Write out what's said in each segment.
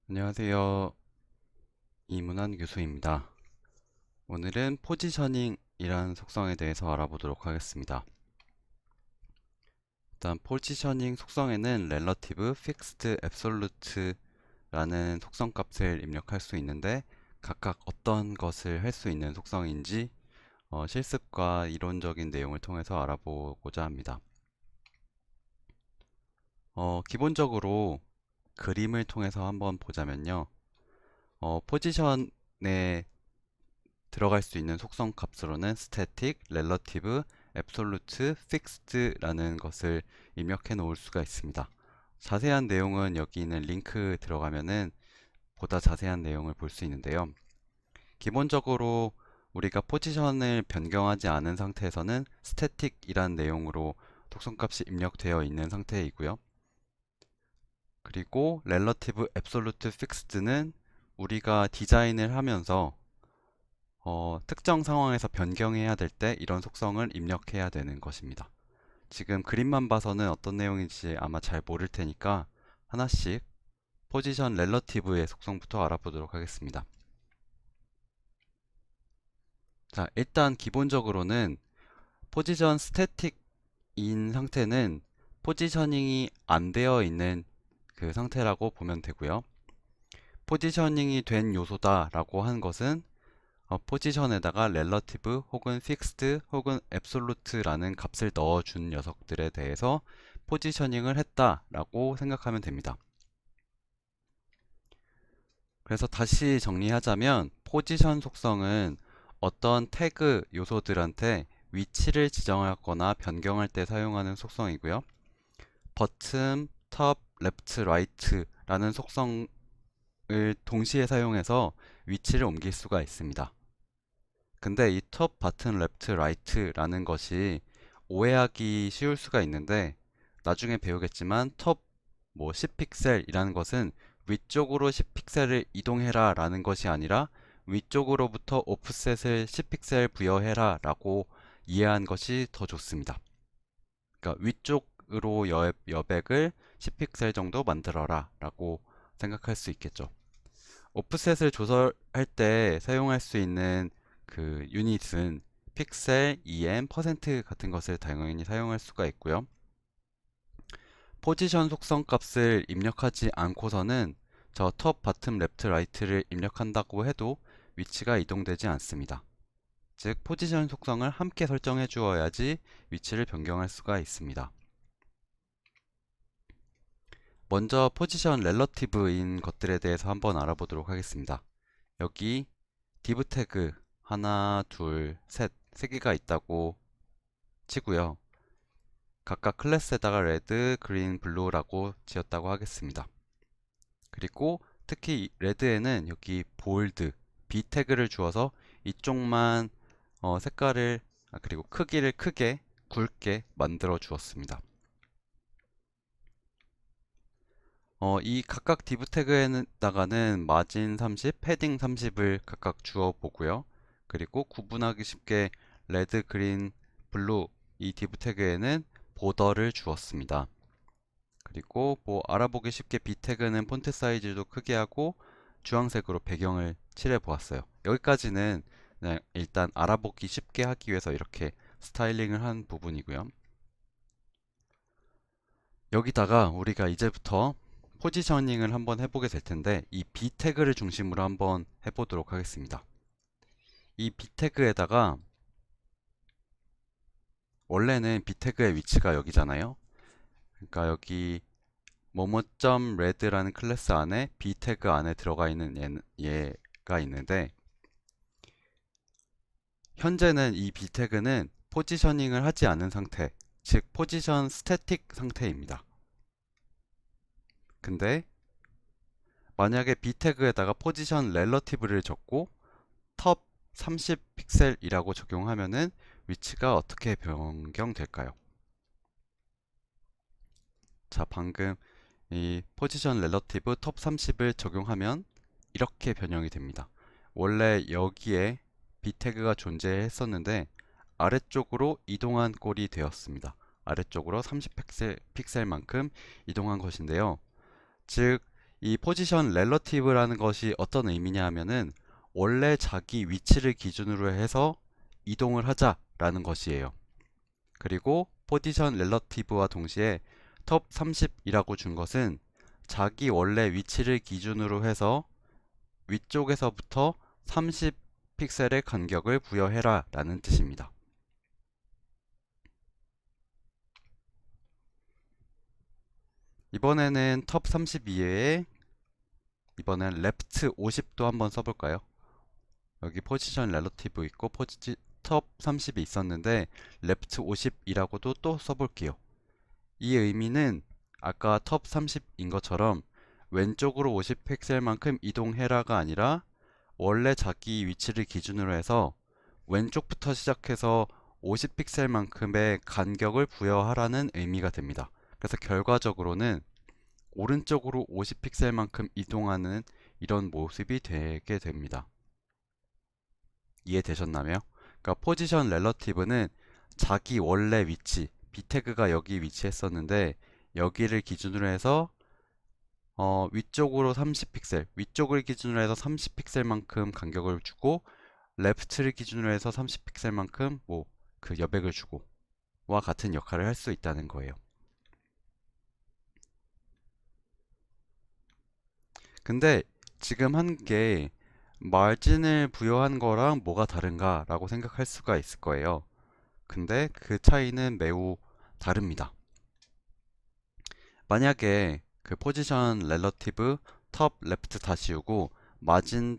안녕하세요. 이문환 교수입니다. 오늘은 포지셔닝이라는 속성에 대해서 알아보도록 하겠습니다. 일단 포지셔닝 속성에는 relative, fixed, absolute라는 속성 값을 입력할 수 있는데 각각 어떤 것을 할 수 있는 속성인지 실습과 이론적인 내용을 통해서 알아보고자 합니다. 기본적으로 그림을 통해서 한번 보자면요. 포지션에 들어갈 수 있는 속성 값으로는 static, relative, absolute, fixed라는 것을 입력해 놓을 수가 있습니다. 자세한 내용은 여기 있는 링크 들어가면은 보다 자세한 내용을 볼 수 있는데요. 기본적으로 우리가 포지션을 변경하지 않은 상태에서는 static이란 내용으로 속성값이 입력되어 있는 상태이고요. 그리고 relative, absolute, fixed는 우리가 디자인을 하면서 특정 상황에서 변경해야 될 때 이런 속성을 입력해야 되는 것입니다. 지금 그림만 봐서는 어떤 내용인지 아마 잘 모를 테니까 하나씩 포지션 렐러티브의 속성부터 알아보도록 하겠습니다. 자, 일단 기본적으로는 포지션 스태틱인 상태는 포지셔닝이 안 되어 있는 그 상태라고 보면 되고요. 포지셔닝이 된 요소다라고 한 것은 포지션에다가 relative 혹은 fixed 혹은 absolute라는 값을 넣어준 녀석들에 대해서 포지셔닝을 했다라고 생각하면 됩니다. 그래서 다시 정리하자면 포지션 속성은 어떤 태그 요소들한테 위치를 지정하거나 변경할 때 사용하는 속성이고요. bottom, top, left, right라는 속성을 동시에 사용해서 위치를 옮길 수가 있습니다. 근데 이 top, bottom, left, right라는 것이 오해하기 쉬울 수가 있는데 나중에 배우겠지만 top 뭐 10픽셀이라는 것은 위쪽으로 10픽셀을 이동해라 라는 것이 아니라 위쪽으로부터 오프셋을 10픽셀 부여해라 라고 이해한 것이 더 좋습니다. 그러니까 위쪽으로 여백을 10픽셀 정도 만들어라 라고 생각할 수 있겠죠. 오프셋을 조절할 때 사용할 수 있는 그 유닛은 픽셀, em, 퍼센트 같은 것을 당연히 사용할 수가 있고요. 포지션 속성 값을 입력하지 않고서는 저 톱, 바텀, 레프트, 라이트를 입력한다고 해도 위치가 이동되지 않습니다. 즉 포지션 속성을 함께 설정해 주어야지 위치를 변경할 수가 있습니다. 먼저 포지션 렐러티브인 것들에 대해서 한번 알아보도록 하겠습니다. 여기 div 태그 하나, 둘, 셋, 세 개가 있다고 치고요. 각각 클래스에다가 레드, 그린, 블루라고 지었다고 하겠습니다. 그리고 특히 레드에는 여기 볼드, B 태그를 주어서 이쪽만 색깔을 그리고 크기를 크게 굵게 만들어 주었습니다. 이 각각 div 태그에다가는 마진 30, 패딩 30을 각각 주어 보고요. 그리고 구분하기 쉽게 레드, 그린, 블루 이 div 태그에는 보더를 주었습니다. 그리고 뭐 알아보기 쉽게 B 태그는 폰트 사이즈도 크게 하고 주황색으로 배경을 칠해 보았어요. 여기까지는 그냥 일단 알아보기 쉽게 하기 위해서 이렇게 스타일링을 한 부분이고요. 여기다가 우리가 이제부터 포지셔닝을 한번 해보게 될 텐데 이 B 태그를 중심으로 한번 해보도록 하겠습니다. 이 B 태그에다가 원래는 B 태그의 위치가 여기잖아요. 그러니까 여기 뭐뭐.red라는 클래스 안에 B 태그 안에 들어가 있는 얘가 있는데 현재는 이 B 태그는 포지셔닝을 하지 않은 상태, 즉 포지션 스태틱 상태입니다. 근데 만약에 B 태그에다가 포지션 렐러티브를 적고 톱 30픽셀이라고 적용하면은 위치가 어떻게 변경될까요? 자, 방금 이 포지션 렐러티브 톱 30을 적용하면 이렇게 변형이 됩니다. 원래 여기에 B 태그가 존재했었는데 아래쪽으로 이동한 꼴이 되었습니다. 아래쪽으로 30픽셀만큼 이동한 것인데요. 즉, 이 포지션 렐러티브라는 것이 어떤 의미냐 하면은 원래 자기 위치를 기준으로 해서 이동을 하자라는 것이에요. 그리고 포지션 렐러티브와 동시에 톱 30이라고 준 것은 자기 원래 위치를 기준으로 해서 위쪽에서부터 30픽셀의 간격을 부여해라 라는 뜻입니다. 이번에는 톱 30 이외에 이번엔 레프트 50도 한번 써볼까요? 여기 포지션 렐러티브 있고 톱 30이 있었는데 레프트 50이라고도 또 써볼게요. 이 의미는 아까 톱 30인 것처럼 왼쪽으로 50픽셀만큼 이동해라가 아니라 원래 자기 위치를 기준으로 해서 왼쪽부터 시작해서 50픽셀만큼의 간격을 부여하라는 의미가 됩니다. 그래서 결과적으로는 오른쪽으로 50픽셀만큼 이동하는 이런 모습이 되게 됩니다. 이해되셨나요? 그러니까 포지션 렐러티브는 자기 원래 위치, 비태그가 여기 위치했었는데 여기를 기준으로 해서 위쪽으로 30픽셀, 위쪽을 기준으로 해서 30픽셀만큼 간격을 주고 레프트를 기준으로 해서 30픽셀만큼 뭐 그 여백을 주고 와 같은 역할을 할 수 있다는 거예요. 근데 지금 한 게 마진을 부여한 거랑 뭐가 다른가 라고 생각할 수가 있을 거예요. 근데 그 차이는 매우 다릅니다. 만약에 그 포지션 렐러티브 톱 레프트 다 지우고 마진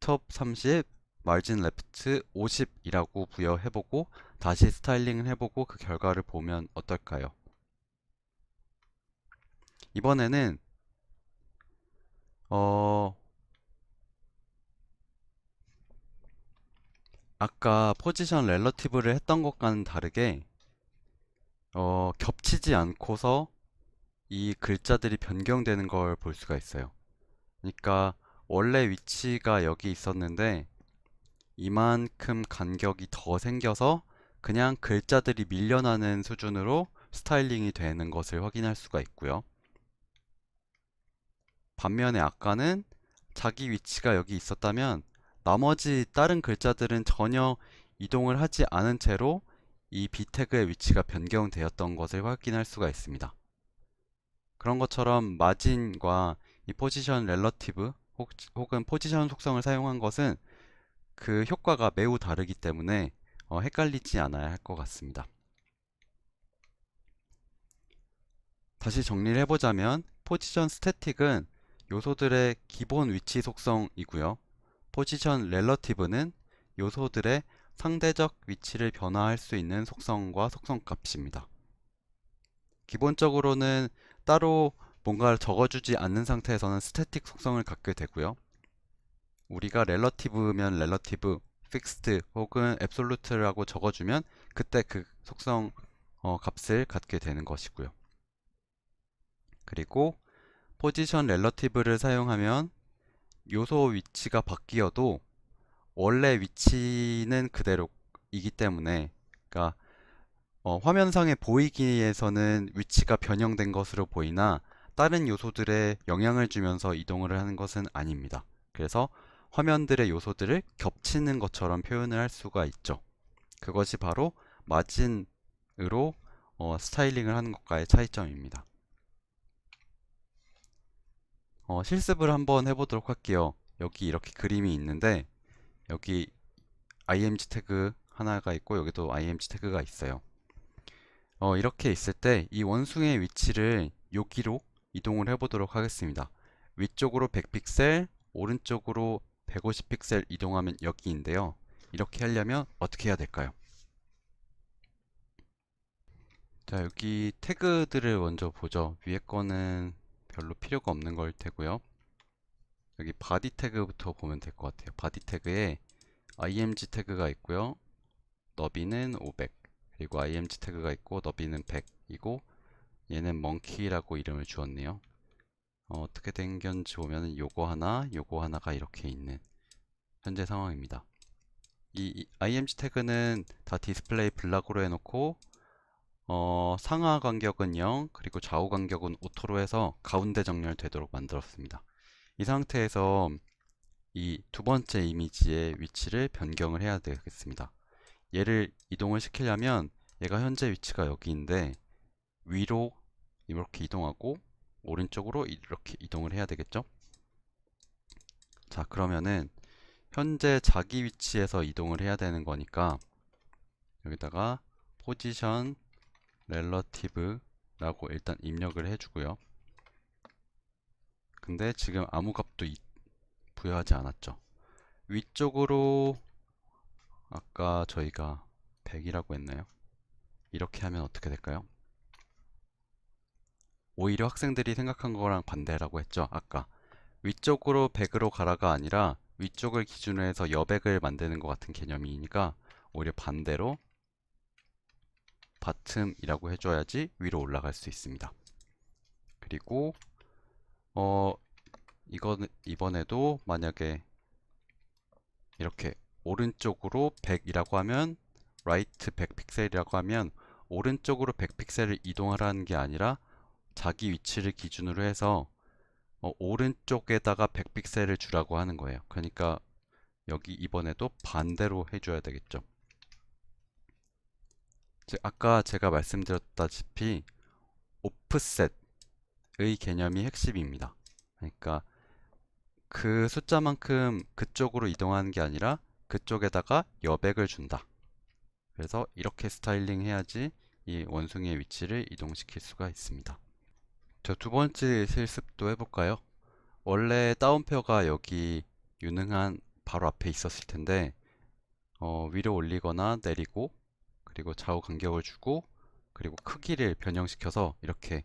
톱 30, 마진 레프트 50이라고 부여해보고 다시 스타일링을 해보고 그 결과를 보면 어떨까요? 이번에는 어 아까 포지션 렐러티브를 했던 것과는 다르게 겹치지 않고서 이 글자들이 변경되는 걸 볼 수가 있어요. 그러니까 원래 위치가 여기 있었는데 이만큼 간격이 더 생겨서 그냥 글자들이 밀려나는 수준으로 스타일링이 되는 것을 확인할 수가 있고요. 반면에 아까는 자기 위치가 여기 있었다면 나머지 다른 글자들은 전혀 이동을 하지 않은 채로 이 비태그의 위치가 변경되었던 것을 확인할 수가 있습니다. 그런 것처럼 마진과 이 포지션 렐러티브 혹은 포지션 속성을 사용한 것은 그 효과가 매우 다르기 때문에 헷갈리지 않아야 할 것 같습니다. 다시 정리를 해보자면 포지션 스태틱은 요소들의 기본 위치 속성이고요. 포지션 렐러티브는 요소들의 상대적 위치를 변화할 수 있는 속성과 속성값입니다. 기본적으로는 따로 뭔가를 적어주지 않는 상태에서는 스태틱 속성을 갖게 되고요. 우리가 렐러티브면 렐러티브, 픽스드 혹은 앱솔루트라고 적어주면 그때 그 속성 값을 갖게 되는 것이고요. 그리고 포지션 렐러티브를 사용하면 요소 위치가 바뀌어도 원래 위치는 그대로이기 때문에 그러니까 화면상에 보이기에서는 위치가 변형된 것으로 보이나 다른 요소들에 영향을 주면서 이동을 하는 것은 아닙니다. 그래서 화면들의 요소들을 겹치는 것처럼 표현을 할 수가 있죠. 그것이 바로 마진으로 스타일링을 하는 것과의 차이점입니다. 실습을 한번 해보도록 할게요. 여기 이렇게 그림이 있는데 여기 img 태그 하나가 있고 여기도 img 태그가 있어요. 이렇게 있을 때 이 원숭이의 위치를 여기로 이동을 해보도록 하겠습니다. 위쪽으로 100픽셀, 오른쪽으로 150픽셀 이동하면 여기인데요. 이렇게 하려면 어떻게 해야 될까요? 자, 여기 태그들을 먼저 보죠. 위에 거는 별로 필요가 없는 걸 테고요. 여기 바디 태그부터 보면 될 것 같아요. 바디 태그에 img 태그가 있고요. 너비는 500, 그리고 img 태그가 있고 너비는 100이고 얘는 monkey라고 이름을 주었네요. 어떻게 된 건지 보면 요거 하나, 요거 하나가 이렇게 있는 현재 상황입니다. 이 img 태그는 다 디스플레이 블락으로 해놓고 상하 간격은 0, 그리고 좌우 간격은 오토로 해서 가운데 정렬되도록 만들었습니다. 이 상태에서 이 두 번째 이미지의 위치를 변경을 해야 되겠습니다. 얘를 이동을 시키려면 얘가 현재 위치가 여기인데 위로 이렇게 이동하고 오른쪽으로 이렇게 이동을 해야 되겠죠? 자, 그러면은 현재 자기 위치에서 이동을 해야 되는 거니까 여기다가 포지션 렐러티브라고 일단 입력을 해주고요. 근데 지금 아무 값도 부여하지 않았죠. 위쪽으로 아까 저희가 100이라고 했나요? 이렇게 하면 어떻게 될까요? 오히려 학생들이 생각한 거랑 반대라고 했죠. 아까 위쪽으로 100으로 가라가 아니라 위쪽을 기준으로 해서 여백을 만드는 것 같은 개념이니까 오히려 반대로 바텀이라고 해줘야지 위로 올라갈 수 있습니다. 그리고 어 이번에도 만약에 이렇게 오른쪽으로 100이라고 하면 right 100 픽셀이라고 하면 오른쪽으로 100 픽셀을 이동하라는 게 아니라 자기 위치를 기준으로 해서 오른쪽에다가 100 픽셀을 주라고 하는 거예요. 그러니까 여기 이번에도 반대로 해줘야 되겠죠. 즉 아까 제가 말씀드렸다시피 오프셋의 개념이 핵심입니다. 그러니까 그 숫자만큼 그쪽으로 이동하는 게 아니라 그쪽에다가 여백을 준다. 그래서 이렇게 스타일링 해야지 이 원숭이의 위치를 이동시킬 수가 있습니다. 저 두 번째 실습도 해볼까요? 원래 다운표가 여기 유능한 바로 앞에 있었을 텐데 위로 올리거나 내리고 그리고 좌우 간격을 주고 그리고 크기를 변형시켜서 이렇게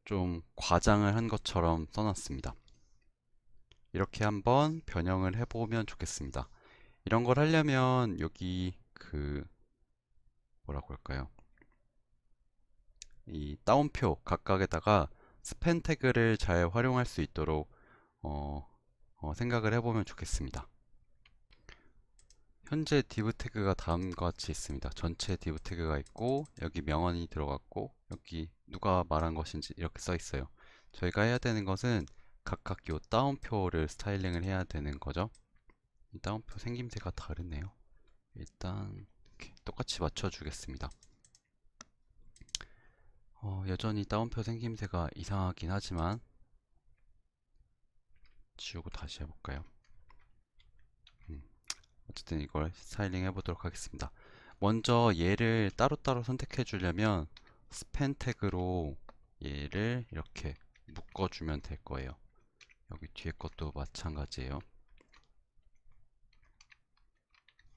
좀 과장을 한 것처럼 써놨습니다. 이렇게 한번 변형을 해보면 좋겠습니다. 이런 걸 하려면 여기 그 뭐라고 할까요? 이 다운표 각각에다가 스팬 태그를 잘 활용할 수 있도록 생각을 해보면 좋겠습니다. 현재 div 태그가 다음과 같이 있습니다. 전체 div 태그가 있고 여기 명언이 들어갔고 여기 누가 말한 것인지 이렇게 써 있어요. 저희가 해야 되는 것은 각각 요 다운표를 스타일링을 해야 되는 거죠. 이 다운표 생김새가 다르네요. 일단 이렇게 똑같이 맞춰 주겠습니다. 여전히 다운표 생김새가 이상하긴 하지만 지우고 다시 해볼까요? 어쨌든 이걸 스타일링 해보도록 하겠습니다. 먼저 얘를 따로따로 선택해 주려면 스팬 태그로 얘를 이렇게 묶어주면 될 거예요. 여기 뒤에 것도 마찬가지예요.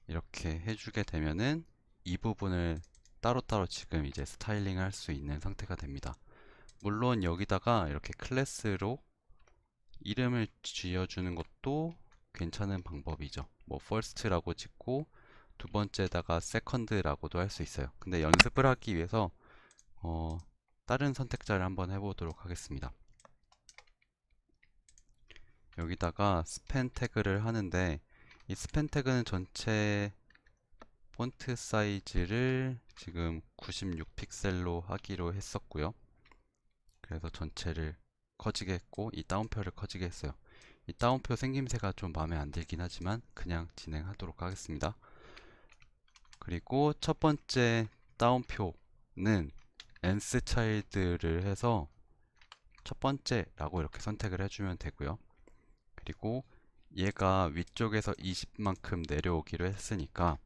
이렇게 해주게 되면은 이 부분을 따로따로 지금 이제 스타일링 할 수 있는 상태가 됩니다. 물론 여기다가 이렇게 클래스로 이름을 지어주는 것도 괜찮은 방법이죠. 뭐 first라고 짓고 두 번째에다가 second라고도 할 수 있어요. 근데 연습을 하기 위해서 다른 선택자를 한번 해보도록 하겠습니다. 여기다가 스팬 태그를 하는데 이 스팬 태그는 전체 폰트 사이즈를 지금 96픽셀로 하기로 했었고요. 그래서 전체를 커지게 했고 이 다운표를 커지게 했어요. 이 다운표 생김새가 좀 마음에 안 들긴 하지만 그냥 진행하도록 하겠습니다. 그리고 첫 번째 다운표는 nth child를 해서 첫 번째라고 이렇게 선택을 해주면 되고요. 그리고 얘가 위쪽에서 20만큼 내려오기로 했으니까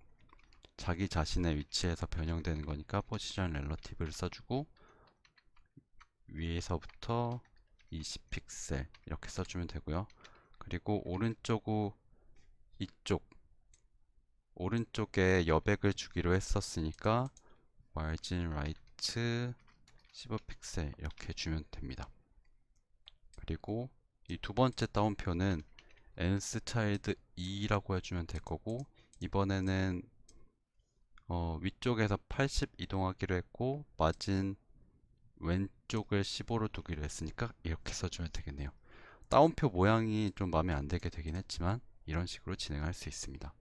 자기 자신의 위치에서 변형되는 거니까 포지션 렐러티브를 써주고 위에서부터 20픽셀 이렇게 써주면 되고요. 그리고 오른쪽에 여백을 주기로 했었으니까 margin right 15픽셀 이렇게 주면 됩니다. 그리고 이 두 번째 다운표는 nth child 2라고 해주면 될 거고 이번에는 위쪽에서 80 이동하기로 했고 마진 왼쪽을 15로 두기로 했으니까 이렇게 써주면 되겠네요. 다운표 모양이 좀 마음에 안 들게 되긴 했지만 이런 식으로 진행할 수 있습니다.